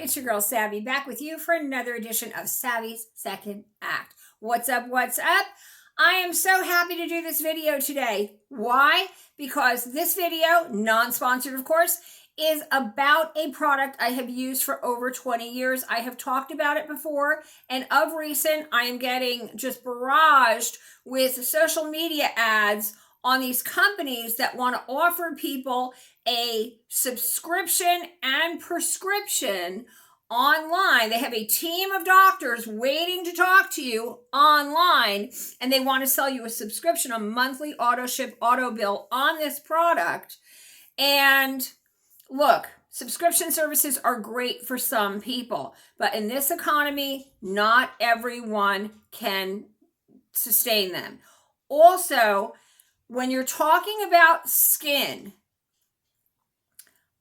It's your girl Savvy back with you for another edition of Savvy's Second Act. What's up? What's up? I am so happy to do this video today. Why? Because this video, non-sponsored of course, is about a product I have used for over 20 years. I have talked about it before, and of recent, I am getting just barraged with social media ads on these companies that want to offer people a subscription and prescription online. They have a team of doctors waiting to talk to you online, and they want to sell you a subscription, a monthly auto ship, auto bill on this product. And look, subscription services are great for some people, but in this economy, not everyone can sustain them. Also, when you're talking about skin,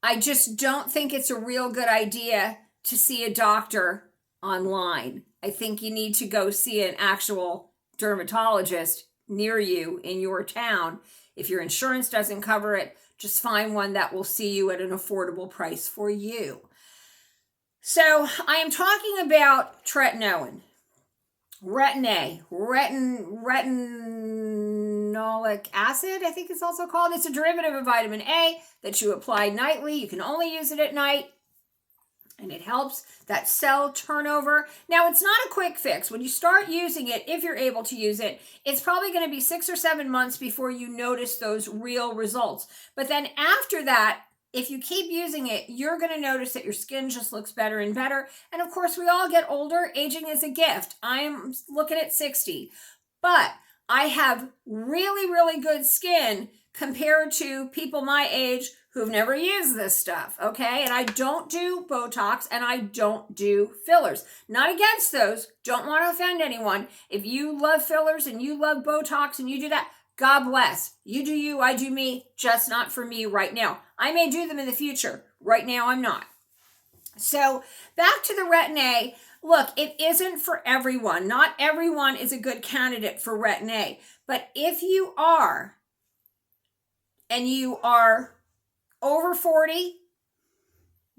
I just don't think it's a real good idea to see a doctor online. I think you need to go see an actual dermatologist near you in your town. If your insurance doesn't cover it, just find one that will see you at an affordable price for you. So I am talking about Tretinoin. Retinolic acid, I think it's also called. It's a derivative of vitamin A that you apply nightly. You can only use it at night, and it helps that cell turnover. Now, it's not a quick fix. When you start using it, if you're able to use it, it's probably going to be 6 or 7 months before you notice those real results. But then after that, if you keep using it, you're going to notice that your skin just looks better and better. And of course, we all get older. Aging is a gift. I am looking at 60, but I have really, really good skin compared to people my age who've never used this stuff, okay? And I don't do Botox and I don't do fillers. Not against those. Don't want to offend anyone. If you love fillers and you love Botox and you do that, God bless. You do you, I do me, just not for me right now. I may do them in the future. Right now, I'm not. So back to the Retin-A. Look, it isn't for everyone. Not everyone is a good candidate for Retin-A. But if you are, and you are over 40,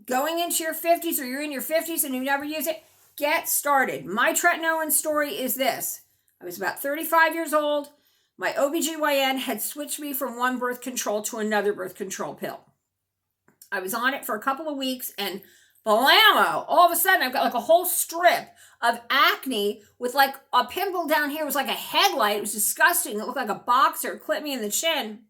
going into your 50s, or you're in your 50s and you never use it, get started. My Tretinoin story is this. I was about 35 years old. My OBGYN had switched me from one birth control to another birth control pill. I was on it for a couple of weeks, and blammo, all of a sudden I've got like a whole strip of acne with like a pimple down here. It was like a headlight. It was disgusting. It looked like a boxer clipped me in the chin.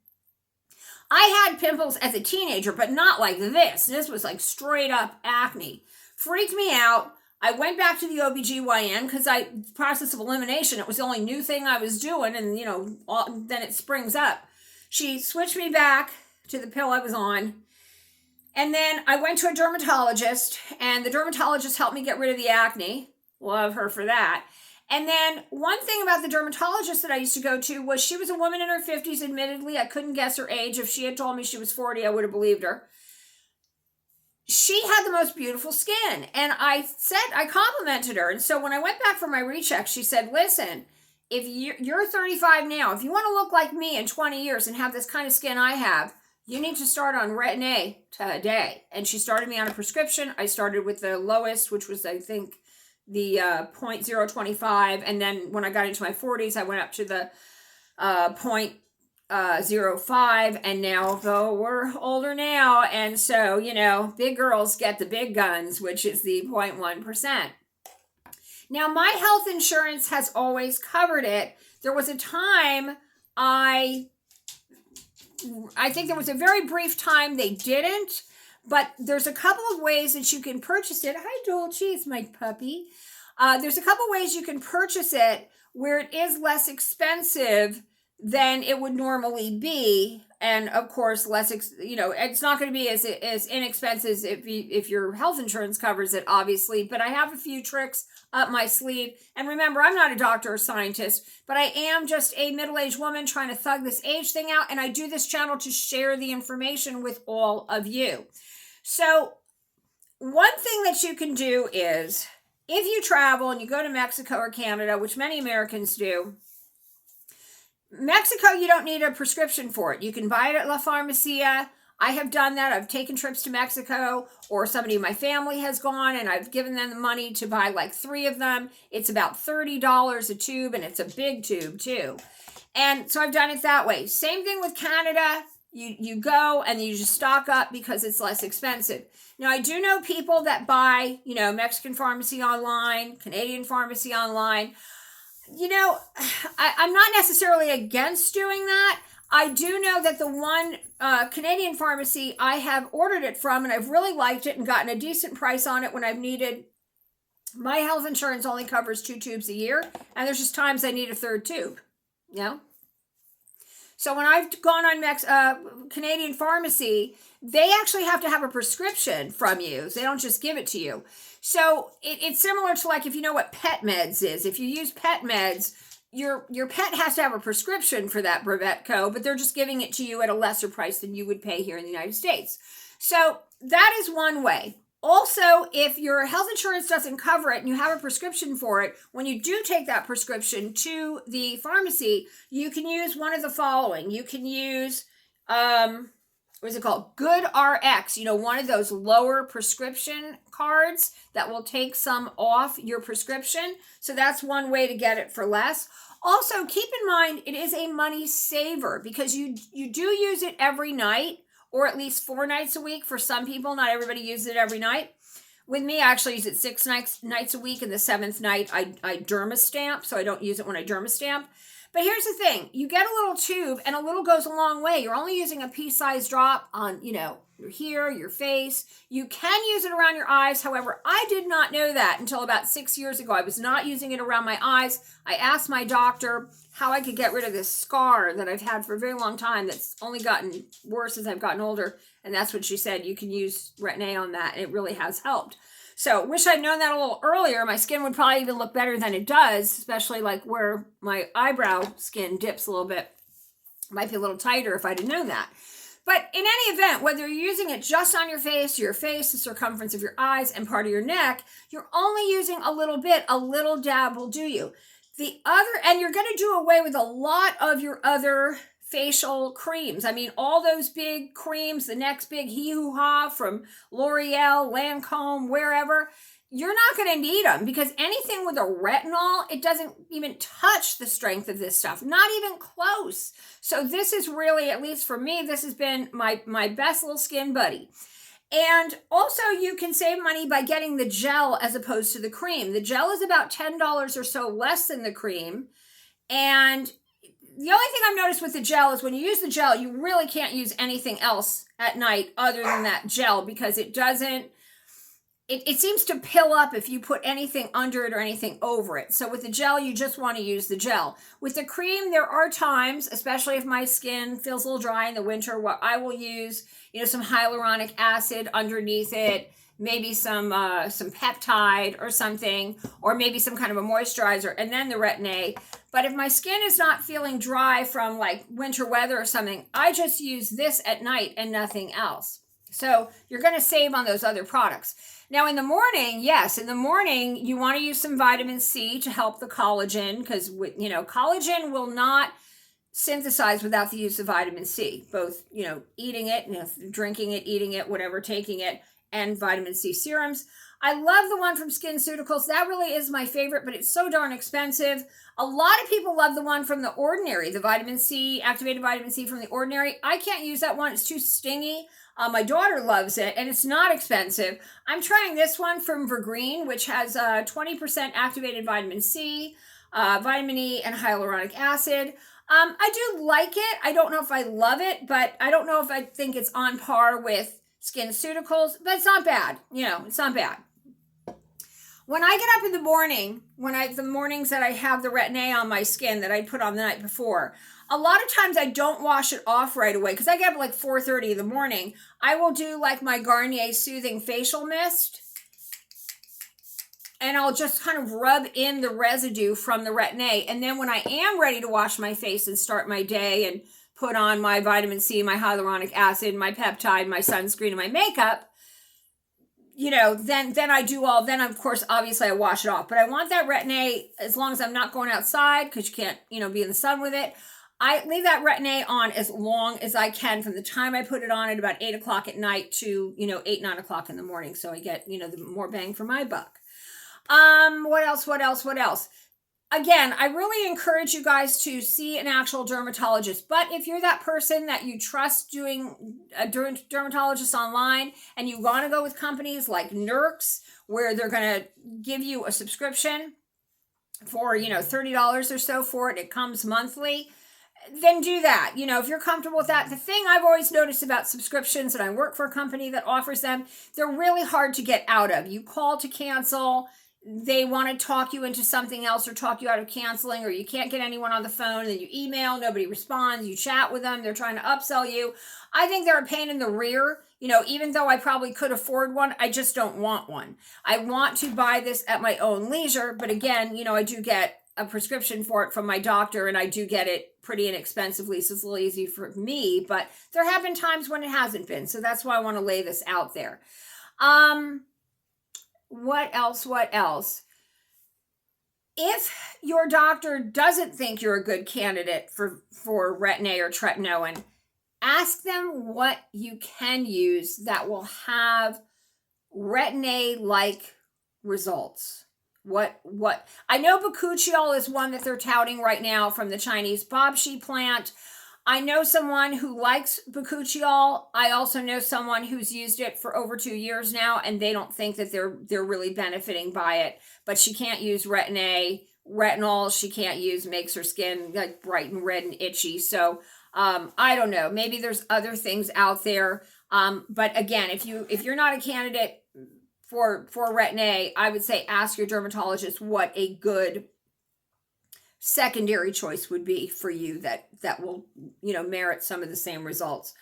I had pimples as a teenager, but not like this. This was like straight up acne. Freaked me out. I went back to the OBGYN because process of elimination, it was the only new thing I was doing, and then it springs up. She switched me back to the pill I was on. And then I went to a dermatologist, and the dermatologist helped me get rid of the acne. Love her for that. And then one thing about the dermatologist that I used to go to was she was a woman in her 50s, admittedly. I couldn't guess her age. If she had told me she was 40, I would have believed her. She had the most beautiful skin. And I complimented her. And so when I went back for my recheck, she said, listen, if you're 35 now, if you want to look like me in 20 years and have this kind of skin I have, you need to start on Retin-A today. And she started me on a prescription. I started with the lowest, which was, I think, the 0.025. And then when I got into my 40s, I went up to the 0.05. And now, though, we're older now. And so, big girls get the big guns, which is the 0.1%. Now, my health insurance has always covered it. There was a time I think there was a very brief time they didn't, but there's a couple of ways that you can purchase it. Hi, Dolce, it's my puppy. There's a couple of ways you can purchase it where it is less expensive than it would normally be. And of course, it's not going to be as inexpensive if your health insurance covers it, obviously. But I have a few tricks up my sleeve. And remember, I'm not a doctor or scientist, but I am just a middle-aged woman trying to thug this age thing out. And I do this channel to share the information with all of you. So one thing that you can do is, if you travel and you go to Mexico or Canada, which many Americans do, Mexico, you don't need a prescription for it. You can buy it at La Farmacia. I have done that. I've taken trips to Mexico, or somebody in my family has gone, and I've given them the money to buy like 3 of them. It's about $30 a tube, and it's a big tube too. And so I've done it that way. Same thing with Canada. You go and you just stock up because it's less expensive. Now, I do know people that buy, Mexican pharmacy online, Canadian pharmacy online. I'm not necessarily against doing that. I do know that the one Canadian pharmacy I have ordered it from, and I've really liked it and gotten a decent price on it when I've needed. My health insurance only covers 2 tubes a year, and there's just times I need a 3rd tube, So when I've gone on Canadian pharmacy, they actually have to have a prescription from you. They don't just give it to you. So it's similar to like if you know what pet meds is. If you use pet meds, your pet has to have a prescription for that Brevetco, but they're just giving it to you at a lesser price than you would pay here in the United States. So that is one way. Also, if your health insurance doesn't cover it and you have a prescription for it, when you do take that prescription to the pharmacy, you can use one of the following. You can use, what is it called? Good RX, one of those lower prescription cards that will take some off your prescription. So that's one way to get it for less. Also, keep in mind, it is a money saver because you do use it every night, or at least 4 nights a week. For some people, not everybody uses it every night. With me, I actually use it 6 nights a week, and the 7th night I dermastamp, so I don't use it when I dermastamp. But here's the thing. You get a little tube, and a little goes a long way. You're only using a pea-sized drop on, your hair, your face. You can use it around your eyes. However, I did not know that until about 6 years ago. I was not using it around my eyes. I asked my doctor how I could get rid of this scar that I've had for a very long time that's only gotten worse as I've gotten older. And that's what she said. You can use retin-A on that, and it really has helped. So wish I'd known that a little earlier. My skin would probably even look better than it does, especially like where my eyebrow skin dips a little bit. Might be a little tighter if I'd have known that. But in any event, whether you're using it just on your face, the circumference of your eyes, and part of your neck, you're only using a little bit. A little dab will do you. And you're going to do away with a lot of your other facial creams. I mean, all those big creams, the next big hee-hoo-ha from L'Oreal, Lancome, wherever, you're not going to need them because anything with a retinol, it doesn't even touch the strength of this stuff, not even close. So this is really, at least for me, this has been my best little skin buddy. And also you can save money by getting the gel as opposed to the cream. The gel is about $10 or so less than the cream. And the only thing I've noticed with the gel is when you use the gel, you really can't use anything else at night other than that gel because it doesn't, it seems to pill up if you put anything under it or anything over it. So with the gel, you just want to use the gel. With the cream, there are times, especially if my skin feels a little dry in the winter, what I will use, some hyaluronic acid underneath it, maybe some peptide or something, or maybe some kind of a moisturizer, and then the retin-A. But if my skin is not feeling dry from like winter weather or something, I just use this at night and nothing else. So you're going to save on those other products. Now in the morning, yes, in the morning, you want to use some vitamin C to help the collagen because, collagen will not synthesize without the use of vitamin C, both, eating it, drinking it, eating it, whatever, taking it, and vitamin C serums. I love the one from SkinCeuticals. That really is my favorite, but it's so darn expensive. A lot of people love the one from The Ordinary, the vitamin C, activated vitamin C from The Ordinary. I can't use that one. It's too stingy. My daughter loves it, and it's not expensive. I'm trying this one from Vergreen, which has 20% activated vitamin C, vitamin E, and hyaluronic acid. I do like it. I don't know if I love it, but I don't know if I think it's on par with SkinCeuticals, but it's not bad. It's not bad. When I get up in the morning, the mornings that I have the retin-A on my skin that I put on the night before, a lot of times I don't wash it off right away because I get up like 4:30 in the morning. I will do like my Garnier Soothing Facial Mist, and I'll just kind of rub in the residue from the retin-A. And then when I am ready to wash my face and start my day and put on my vitamin C, my hyaluronic acid, my peptide, my sunscreen, and my makeup, then I do then of course, obviously I wash it off. But I want that retin-A as long as I'm not going outside because you can't, be in the sun with it. I leave that retin-A on as long as I can from the time I put it on at about 8 o'clock at night to, 8, 9 o'clock in the morning. So I get, the more bang for my buck. What else? Again, I really encourage you guys to see an actual dermatologist. But if you're that person that you trust doing a dermatologist online and you want to go with companies like Nurx, where they're going to give you a subscription for, $30 or so for it, it comes monthly, then do that. If you're comfortable with that. The thing I've always noticed about subscriptions, and I work for a company that offers them, they're really hard to get out of. You call to cancel, they want to talk you into something else or talk you out of canceling, or you can't get anyone on the phone, and then you email, nobody responds, you chat with them, they're trying to upsell you. I think they're a pain in the rear. Even though I probably could afford one, I just don't want one. I want to buy this at my own leisure, but again, I do get a prescription for it from my doctor, and I do get it pretty inexpensively, so it's a little easy for me, but there have been times when it hasn't been, so that's why I want to lay this out there. What else? If your doctor doesn't think you're a good candidate for retin-A or tretinoin, ask them what you can use that will have retin-A-like results. What I know bakuchiol is one that they're touting right now from the Chinese babshi plant. I know someone who likes bakuchiol. I also know someone who's used it for over 2 years now, and they don't think that they're really benefiting by it. But she can't use retin-A. Retinol she can't use, makes her skin like bright and red and itchy. So I don't know. Maybe there's other things out there. But again, if you're not a candidate for retin-A, I would say ask your dermatologist what a good secondary choice would be for you that will, merit some of the same results.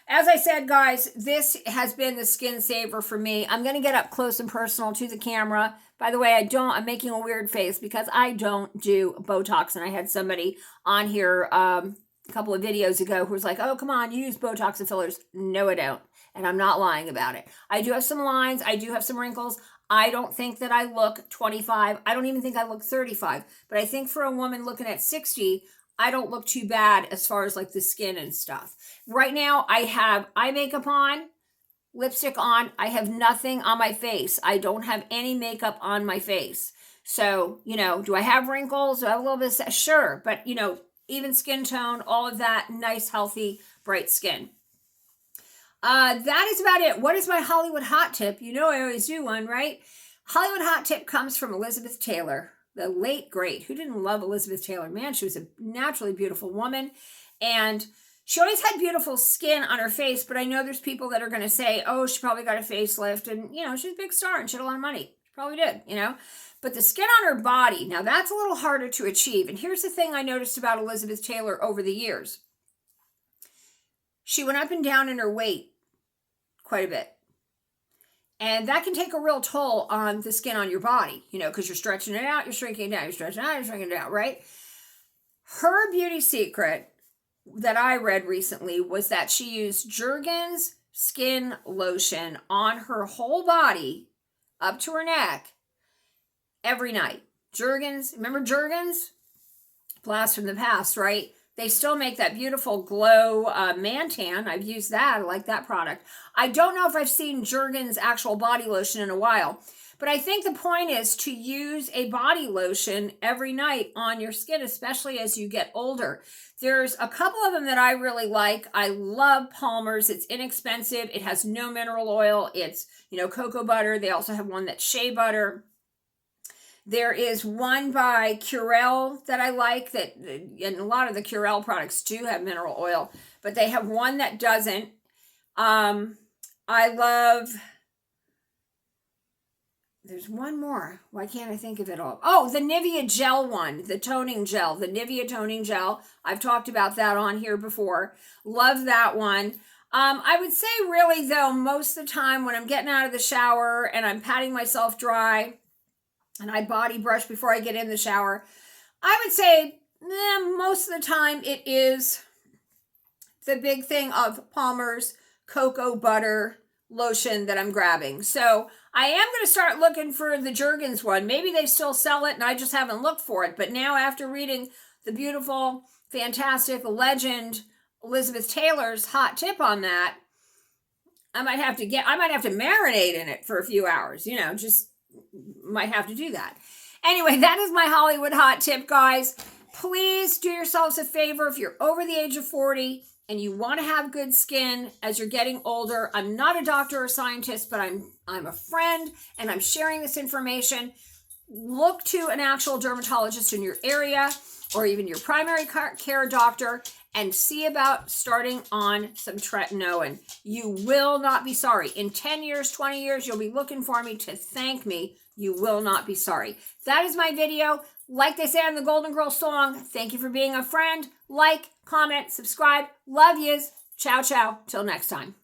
As I said, guys, this has been the skin saver for me. I'm going to get up close and personal to the camera. By the way, I'm making a weird face because I don't do Botox. And I had somebody on here a couple of videos ago who was like, oh, come on, you use Botox and fillers. No, I don't. And I'm not lying about it. I do have some lines. I do have some wrinkles. I don't think that I look 25. I don't even think I look 35. But I think for a woman looking at 60, I don't look too bad as far as like the skin and stuff. Right now, I have eye makeup on, lipstick on. I have nothing on my face. I don't have any makeup on my face. So, do I have wrinkles? Do I have a little bit of, sure. But, even skin tone, all of that, nice, healthy, bright skin. That is about it. What is my Hollywood hot tip? I always do one, right? Hollywood hot tip comes from Elizabeth Taylor, the late great. Who didn't love Elizabeth Taylor? Man, she was a naturally beautiful woman. And she always had beautiful skin on her face. But I know there's people that are going to say, oh, she probably got a facelift. And, she's a big star and she had a lot of money. She probably did, But the skin on her body, now that's a little harder to achieve. And here's the thing I noticed about Elizabeth Taylor over the years. She went up and down in her weight quite a bit. And that can take a real toll on the skin on your body, because you're stretching it out, you're shrinking it down, you're stretching it out, you're shrinking it out, right? Her beauty secret that I read recently was that she used Jergens skin lotion on her whole body up to her neck every night. Jergens, remember Jergens? Blast from the past, right? They still make that beautiful glow man tan. I've used that. I like that product. I don't know if I've seen Jergens actual body lotion in a while, but I think the point is to use a body lotion every night on your skin, especially as you get older. There's a couple of them that I really like. I love Palmer's. It's inexpensive. It has no mineral oil. It's, cocoa butter. They also have one that's shea butter. There is one by Curel that I like, and a lot of the Curel products do have mineral oil, but they have one that doesn't. I love, there's one more. Why can't I think of it all? Oh, the Nivea gel one, the toning gel, the Nivea toning gel. I've talked about that on here before. Love that one. I would say really though, most of the time when I'm getting out of the shower and I'm patting myself dry, and I body brush before I get in the shower, I would say most of the time it is the big thing of Palmer's cocoa butter lotion that I'm grabbing. So I am going to start looking for the Jergens one. Maybe they still sell it and I just haven't looked for it. But now after reading the beautiful fantastic legend Elizabeth Taylor's hot tip on that, I might have to marinate in it for a few hours, you know, just might have to do that. Anyway, that is my Hollywood hot tip, guys. Please do yourselves a favor if you're over the age of 40 and you want to have good skin as you're getting older. I'm not a doctor or scientist, but I'm a friend and I'm sharing this information. Look to an actual dermatologist in your area or even your primary care doctor and see about starting on some tretinoin. You will not be sorry. In 10 years, 20 years, you'll be looking for me to thank me. You will not be sorry. That is my video. Like they say on the Golden Girl song, thank you for being a friend. Like, comment, subscribe. Love yous. Ciao, ciao. Till next time.